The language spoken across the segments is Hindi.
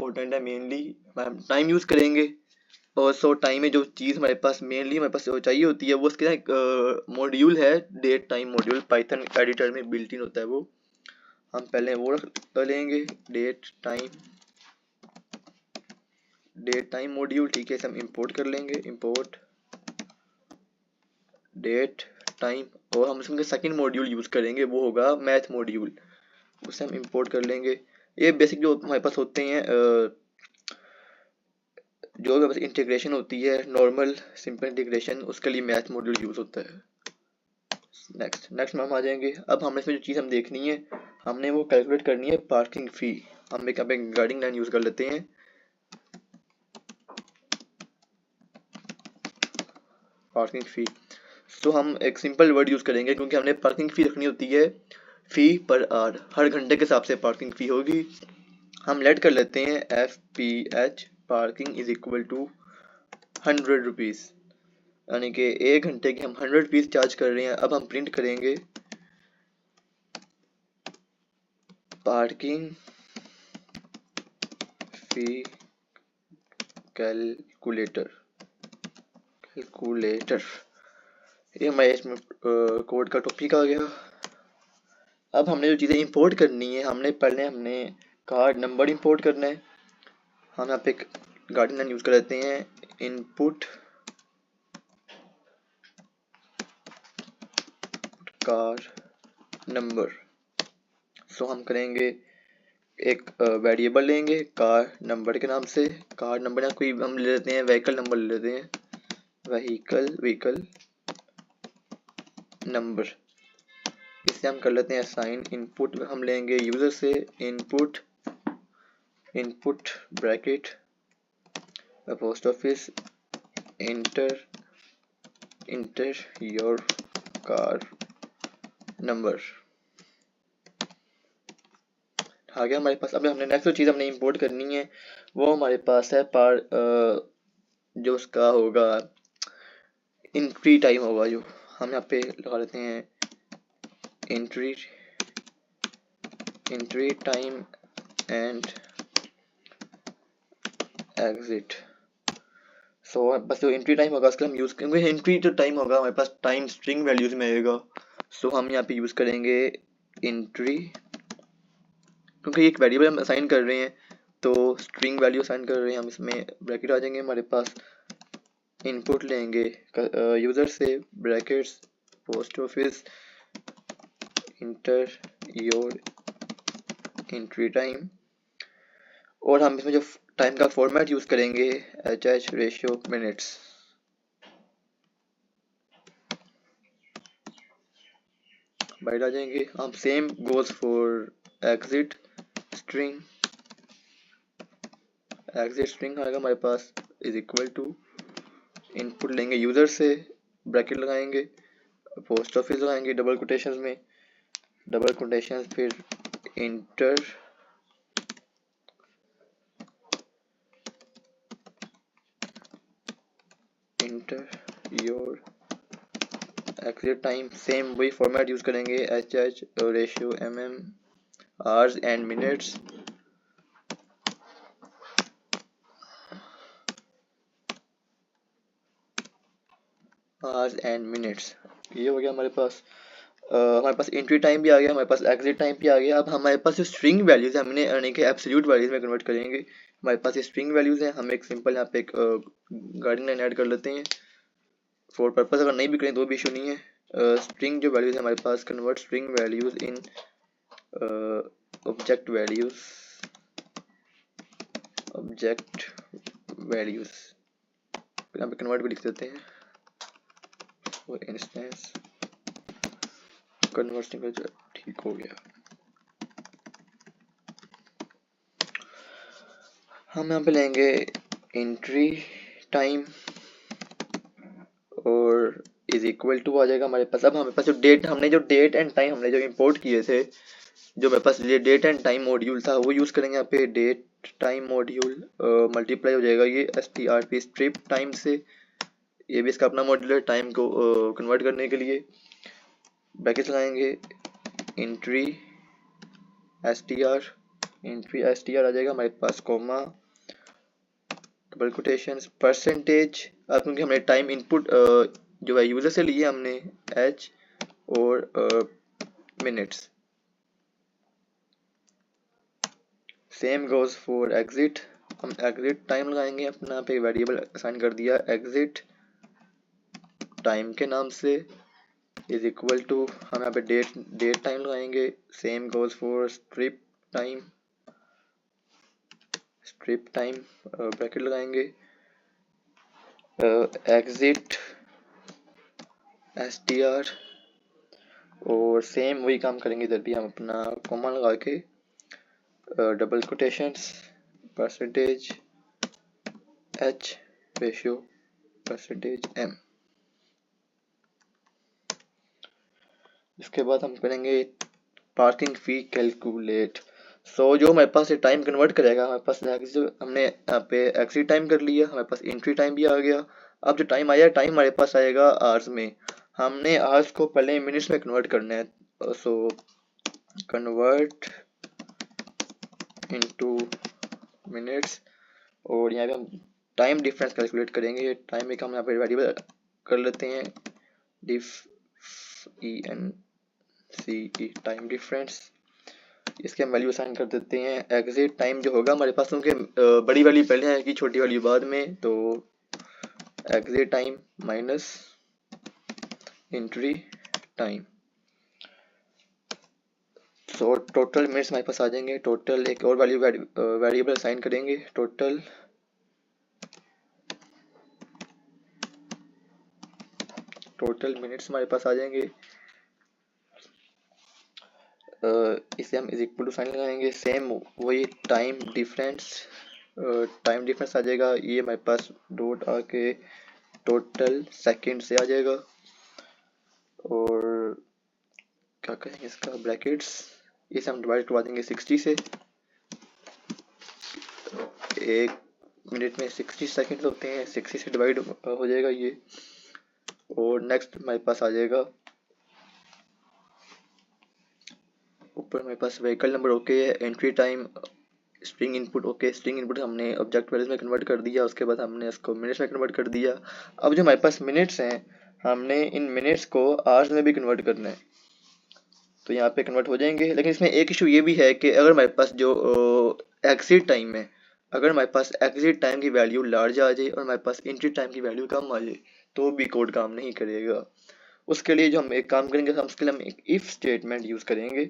इम्पोर्टेंट है मेनली, हम टाइम यूज़ करेंगे। और सो टाइम में जो चीज़ हमारे पास मेनली हमारे पास चाहिए होती है वो उसके मॉड्यूल है, date time module, Python editor में बिल्ट इन होता है वो। हम पहले वो रख लेंगे, डेट टाइम मॉड्यूल, ठीक है। इसे हम इंपोर्ट कर लेंगे, इंपोर्ट डेट टाइम। और हम इसमें सेकंड मॉड्यूल यूज़ करेंगे, वो होगा मैथ मॉड्यूल, उसे हम इंपोर्ट कर लेंगे। ये बेसिक जो हमारे पास होते हैं जो बस इंटीग्रेशन होती है, नॉर्मल सिंपल इंटीग्रेशन, उसके लिए मैथ मॉड्यूल यूज़ होता है। नेक्स्ट में हम आ जाएंगे। अब हमें इसमें जो चीज़ हम देखनी है, हमने वो कैलकुलेट करनी है पार्किंग फ़ी। हम एक यहाँ पे गाइडिंग लाइन यूज़ कर लेते हैं, पार्किंग फ़ी। तो हम एक सिंपल वर्ड यूज़ करेंगे क्योंकि हमने पार्किंग फ़ी रखनी होती है फ़ी पर आवर, हर घंटे के हिसाब से पार्किंग फ़ी होगी। हम लेट कर लेते हैं FPH, parking is equal to 100 rupees, यानी कि 1 घंटे के हम 100 रुपीज़ चार्ज कर रहे हैं। अब हम प्रिंट करेंगे पार्किंग फ़ी कैलकुलेटर, ये हमारे इसमें कोड का टॉपिक आ गया। अब हमने जो चीज़ें इंपोर्ट करनी है, हमने कार्ड नंबर इंपोर्ट करना है। हम यहाँ पे गार्डन लाइन यूज़ कर लेते हैं, इनपुट कार नंबर। सो हम करेंगे एक वेरिएबल लेंगे कार नंबर के नाम से। कार नंबर या कोई हम ले लेते हैं, व्हीकल नंबर ले लेते हैं, व्हीकल नंबर। इसे हम कर लेते हैं असाइन। इनपुट हम लेंगे यूज़र से, input bracket post office, enter your car number. आ गया हमारे पास। अब हमने नेक्स्ट जो चीज़ हमने इंपोर्ट करनी है वो हमारे पास है जो उसका होगा एंट्री टाइम होगा, जो हम यहाँ पे लगा लेते हैं एंट्री टाइम एंड एग्जिट। सो बस जो एंट्री टाइम होगा उसका हम यूज़ करेंगे। एंट्री जो टाइम होगा हमारे पास टाइम स्ट्रिंग वैल्यूज में आएगा। सो हम यहाँ पे यूज़ करेंगे एंट्री, क्योंकि एक वेरिएबल हम असाइन कर रहे हैं तो स्ट्रिंग वैल्यू असाइन कर रहे हैं हम, इसमें ब्रैकेट आ जाएंगे हमारे पास। इनपुट लेंगे यूज़र से, brackets post office, enter your entry time. और हम इसमें जो टाइम का फॉर्मेट यूज़ करेंगे HH रेशियो मिनट्स। बाइट आ जाएंगे हम। Same goes for exit string आएगा हमारे पास इज इक्वल टू, इनपुट लेंगे यूज़र से, ब्रैकेट लगाएंगे, पोस्ट ऑफिस लगाएंगे डबल कोटेशंस में, फिर inter your exit time. Same वही फॉर्मेट यूज़ करेंगे HH ratio MM hours and minutes. ये हो गया हमारे पास। हमारे पास एंट्री टाइम भी आ गया, हमारे पास एग्जिट टाइम भी आ गया। अब हमारे पास जो स्ट्रिंग वैल्यूज है हमने यानी कि एब्सोल्यूट वैल्यूज में कन्वर्ट करेंगे। हमारे पास ये स्ट्रिंग वैल्यूज हैं, हम एक सिंपल यहाँ पे एक गाइडिंग लाइन ऐड कर लेते हैं फॉर पर्पस, अगर नहीं भी करें तो भी इशू नहीं है। स्ट्रिंग जो वैल्यूज है हमारे पास, convert string values in object values, यहाँ पे कन्वर्ट भी लिख देते हैं, वो इंस्टेंस कन्वर्टिंग, ठीक हो गया। हम यहाँ पे लेंगे एंट्री टाइम और इज इक्वल टू आ जाएगा हमारे पास। अब हमारे पास जो डेट एंड टाइम हमने जो इंपोर्ट किए थे, जो मेरे पास ये डेट एंड टाइम मॉड्यूल था वो यूज़ करेंगे यहाँ पे। डेट टाइम मॉड्यूल मल्टीप्लाई हो जाएगा ये strp स्ट्रिप टाइम से, ये भी इसका अपना मॉड्यूल है टाइम को कन्वर्ट करने के लिए। ब्रैकेट लगाएंगे एंट्री str एंट्री str आ जाएगा हमारे पास, कॉमा, डबल कोटेशंस, परसेंटेज। अब क्योंकि हमने टाइम इनपुट जो है यूजर से लिए हमने h और minutes. Same goes for exit, हम एग्जिट टाइम लगाएंगे, अपना पे वेरिएबल असाइन कर दिया एग्जिट टाइम के नाम से, इज इक्वल टू हम यहाँ पे डेट टाइम लगाएंगे। Same goes for strip time, bracket लगाएंगे, एग्जिट str, और सेम वही काम करेंगे इधर भी, हम अपना कॉमा लगा के double quotations, percentage h ratio percentage m। इसके बाद हम करेंगे पार्किंग फी कैलकुलेट। सो जो हमारे पास ये टाइम कन्वर्ट करेगा, हमारे पास हमने यहाँ पे एग्जिट टाइम कर लिया, हमारे पास एंट्री टाइम भी आ गया। अब जो टाइम आया, टाइम हमारे पास आएगा आवर्स में, हमने आवर्स को पहले मिनट्स में कन्वर्ट करना है। सो कन्वर्ट इनटू मिनट्स, और यहाँ पे हम टाइम डिफरेंस कैलकुलेट करेंगे। टाइम एक हम यहाँ पे वेरिएबल कर लेते हैं डिफ ENCE टाइम डिफरेंस, इसके हम वैल्यू असाइन कर देते हैं। एग्जिट टाइम जो होगा हमारे पास, क्योंकि बड़ी वाली पहले आएगी छोटी वाली बाद में, तो exit time minus entry time. So total minutes हमारे पास आ जाएंगे। टोटल एक और वैल्यू वेरिएबल असाइन करेंगे, टोटल मिनट्स हमारे पास आ जाएंगे। इसे हम इज इक्वल टू साइन लगाएंगे, सेम वही टाइम डिफरेंस आ जाएगा। ये हमारे पास डॉट आके टोटल सेकंड से आ जाएगा, और क्या कहेंगे इसका ब्रैकेट्स, इसे हम डिवाइड करवा देंगे 60 से। एक मिनट में 60 सेकंड्स होते हैं, 60 से डिवाइड हो जाएगा ये। और नेक्स्ट हमारे पास आ जाएगा ऊपर हमारे पास व्हीकल नंबर ओके है, entry time, string input okay, string input हमने ऑब्जेक्ट वैल्यूज में कन्वर्ट कर दिया, उसके बाद हमने इसको मिनट्स में कन्वर्ट कर दिया। अब जो हमारे पास मिनट्स हैं, हमने इन मिनट्स को आवर्स में भी कन्वर्ट करना है, तो यहाँ पे कन्वर्ट हो जाएंगे। लेकिन इसमें एक इशू ये भी है कि अगर हमारे पास जो एग्जिट टाइम है, अगर हमारे पास एग्जिट टाइम की वैल्यू लार्ज आ जाए और हमारे पास एंट्री टाइम की वैल्यू कम आ जाए, तो भी कोड काम नहीं करेगा। उसके लिए जो हम एक काम करेंगे, हम उसके लिए हम एक इफ स्टेटमेंट यूज करेंगे।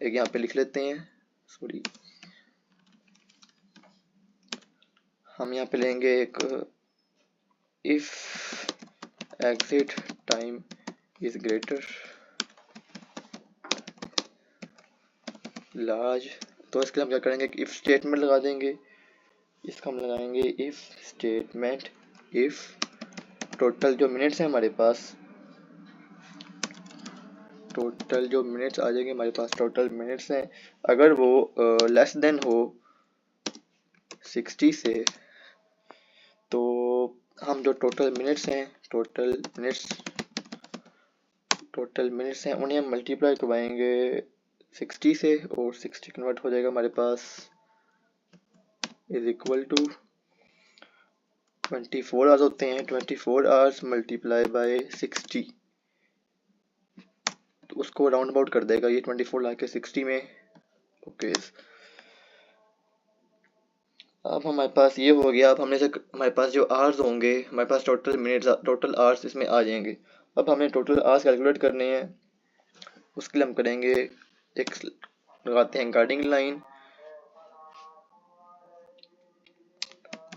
एक यहाँ पे लिख लेते हैं, सॉरी, हम यहाँ पे लेंगे एक if exit time is greater large, तो इसके लिए हम क्या करेंगे, इफ स्टेटमेंट लगा देंगे। इसका हम लगाएंगे इफ स्टेटमेंट, इफ टोटल जो मिनट्स हैं हमारे पास, टोटल जो मिनट्स आ जाएंगे हमारे पास, टोटल मिनट्स हैं, अगर वो लेस देन हो 60 से, तो हम जो टोटल मिनट्स हैं उन्हें हम मल्टीप्लाई करवाएंगे 60 से, और 60 कन्वर्ट हो जाएगा हमारे पास इज इक्वल टू 24 आवर्स होते हैं, 24 आवर्स मल्टीप्लाई बाय 60, तो उसको राउंड अबाउट कर देगा ये 24 ला के 60 में। ओके, अब हमारे पास ये हो गया। अब हमने से हमारे पास जो आवर्स होंगे, हमारे पास टोटल मिनट्स, टोटल आवर्स इसमें आ जाएंगे। अब हमें टोटल आवर्स कैलकुलेट करने हैं, उसके लिए हम करेंगे एक लगाते हैं गार्डिंग line,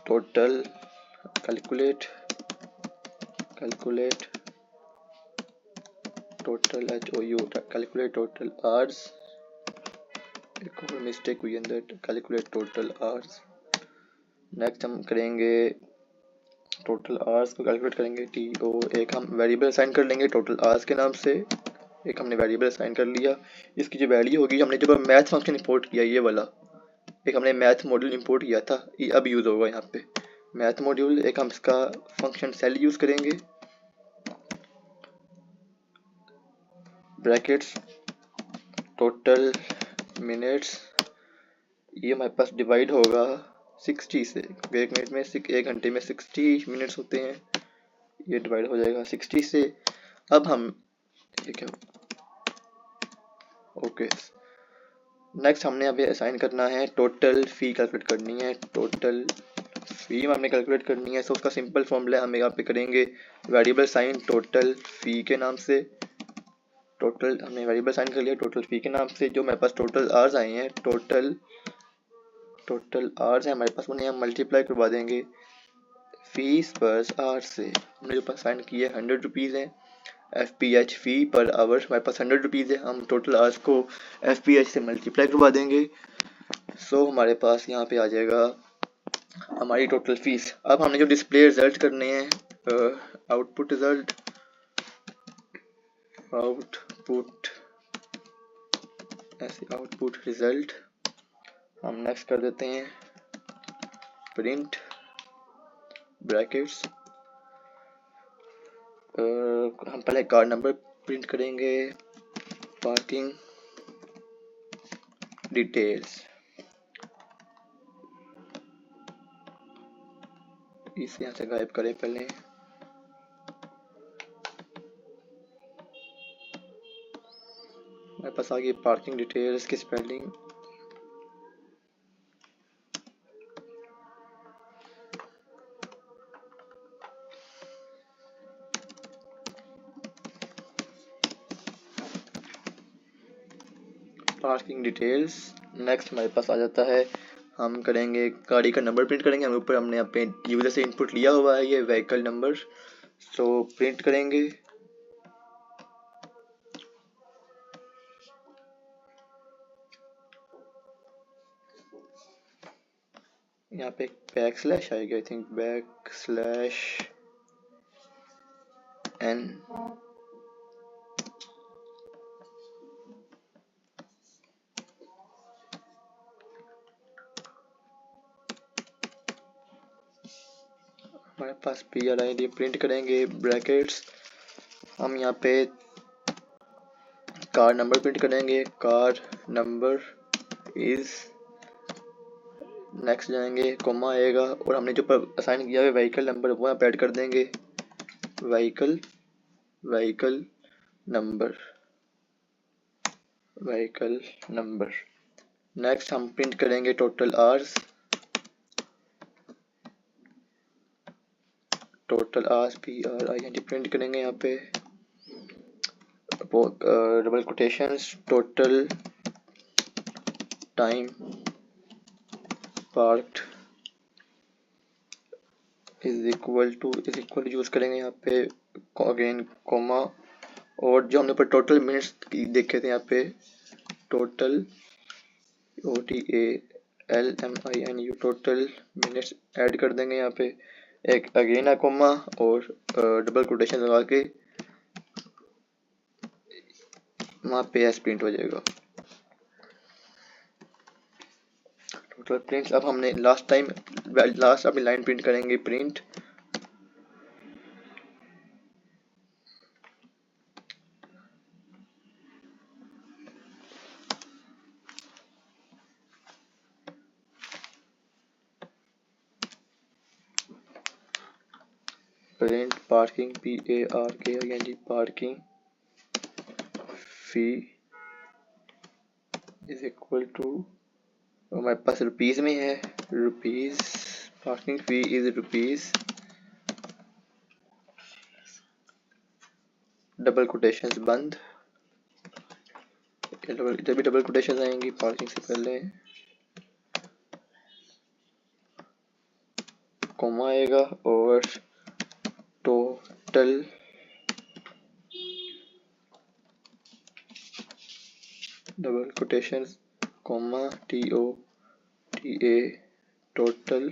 total calculate total HOU calculate total hours, एक और मिस्टेक हुई अंदर, कैलकुलेट टोटल आवर्स। नेक्स्ट हम करेंगे टोटल आवर्स को कैलकुलेट करेंगे TO, एक हम वेरिएबल असाइन कर लेंगे टोटल आवर्स के नाम से, एक हमने वेरिएबल असाइन कर लिया। इसकी जो वैल्यू होगी, हमने जब मैथ फंक्शन इंपोर्ट किया ये वाला, एक हमने मैथ मॉड्यूल इंपोर्ट किया था, ये अब यूज़ होगा यहाँ पे मैथ मॉड्यूल। एक हम इसका फंक्शन सेल यूज़ करेंगे, ब्रैकेट्स टोटल मिनट्स ये हमारे पास डिवाइड होगा 60 से, एक मिनट में 1 घंटे में 60 मिनट्स होते हैं, ये डिवाइड हो जाएगा 60 से। अब हम ये क्या, ओके, नेक्स्ट हमने अभी असाइन करना है टोटल फी कैलकुलेट करनी है। टोटल फी हमने कैलकुलेट करनी है, सो उसका सिंपल फॉर्मूला हम यहाँ पे करेंगे वेरिएबल साइन टोटल फी के नाम से। टोटल हमने वेरिएबल साइन कर लिया टोटल फी के नाम से। जो मेरे पास टोटल आवर्स आए हैं, टोटल आवर्स है हमारे पास, उन्हें हम मल्टीप्लाई करवा देंगे फीस पर आवर्स से। हमने जो पास साइन किया है 100 रुपीज़ है। FPH फी पर आवर हमारे पास 100 रुपीज़ है, हम टोटल आवर्स को FPH से मल्टीप्लाई करवा देंगे। सो हमारे पास यहाँ पे आ जाएगा हमारी टोटल फीस। अब हमने जो डिस्प्ले रिजल्ट करने हैं, आउटपुट रिजल्ट हम नेक्स्ट कर देते हैं प्रिंट ब्रैकेट्स। हम पहले कार नंबर प्रिंट करेंगे, पार्किंग डिटेल्स, इसे यहाँ से गायब करें पहले। मेरे पास आ गई पार्किंग डिटेल्स की स्पेलिंग। पार्किंग डिटेल्स नेक्स्ट हमारे पास आ जाता है, हम करेंगे गाड़ी का नंबर प्रिंट करेंगे। हम ऊपर हमने अपने यूजर से इनपुट लिया हुआ है ये व्हीकल नंबर, सो प्रिंट करेंगे। यहाँ पे बैक स्लैश आएगा, I think back slash n, हमारे पास PRID प्रिंट करेंगे ब्रैकेट्स। हम यहाँ पे कार नंबर प्रिंट करेंगे, कार नंबर इज, नेक्स्ट जाएंगे, कोमा आएगा और हमने जो असाइन किया है व्हीकल नंबर वो यहाँ पे ऐड कर देंगे, व्हीकल नंबर। नेक्स्ट हम प्रिंट करेंगे टोटल आवर्स, PRINT प्रिंट करेंगे यहाँ पे double quotations, total time parked is equal to use करेंगे यहाँ पे अगेन कोमा, और जो हमने ऊपर टोटल मिनट्स देखे थे यहाँ पे total TALMINU total minutes add कर देंगे यहाँ पे, एक अगेन कोमा और डबल कोटेशन लगा के वहाँ पे एस प्रिंट हो जाएगा टोटल प्रिंट्स। अब हमने लास्ट अपनी लाइन प्रिंट करेंगे, print parking PARKING parking fee is equal to, हमारे पास रुपीज में है, rupees, parking fee is rupees, double quotations बंद, जब भी डबल कोटेशंस आएंगी पार्किंग से पहले कोमा आएगा और total double quotations comma TOTA total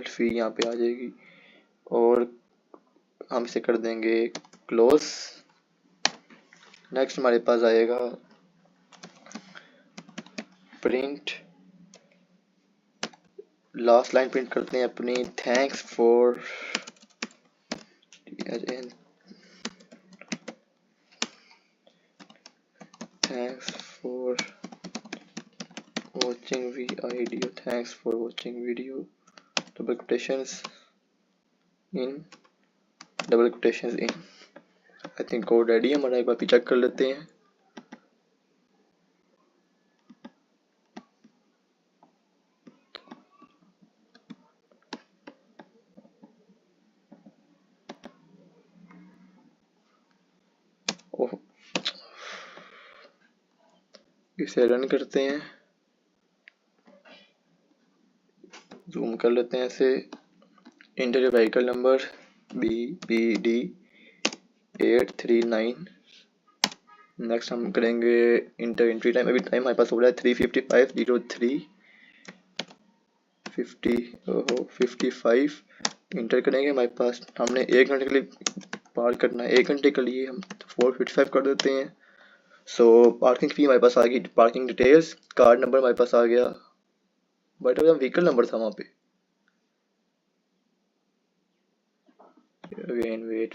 fee यहाँ पे आ जाएगी और हम इसे कर देंगे क्लोज। नेक्स्ट हमारे पास आएगा प्रिंट, लास्ट लाइन प्रिंट करते हैं अपनी, thanks for watching video, thanks for watching video, double quotations in, double quotations in। I think code ready है हमारा, एक बार भी चेक कर लेते हैं। ओह, इसे रन करते हैं, जूम कर लेते हैं इसे। Inter vehicle number BBD 839। Next हम करेंगे इंटर एंट्री टाइम। अभी टाइम हमारे पास हो रहा है 3:55:03:50 इंटर करेंगे। हमारे पास हमने 1 घंटे के लिए पार करना है, 1 घंटे के लिए हम 4:55 कर देते हैं। सो पार्किंग फी हमारे पास आ गई, पार्किंग डिटेल्स, कार्ड नंबर हमारे पास आ गया, बट अभी व्हीकल नंबर था वहाँ पे। अगेन वेट,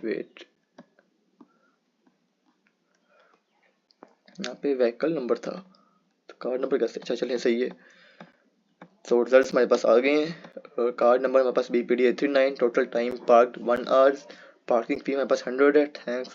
यहाँ पे व्हीकल नंबर था तो कार्ड नंबर कैसे, अच्छा चलिए सही है। सो रिजल्ट्स हमारे पास आ गए हैं। कार्ड नंबर हमारे पास BPD 839, total time parked 1 hours, parking फी हमारे पास 100 है। थैंक्स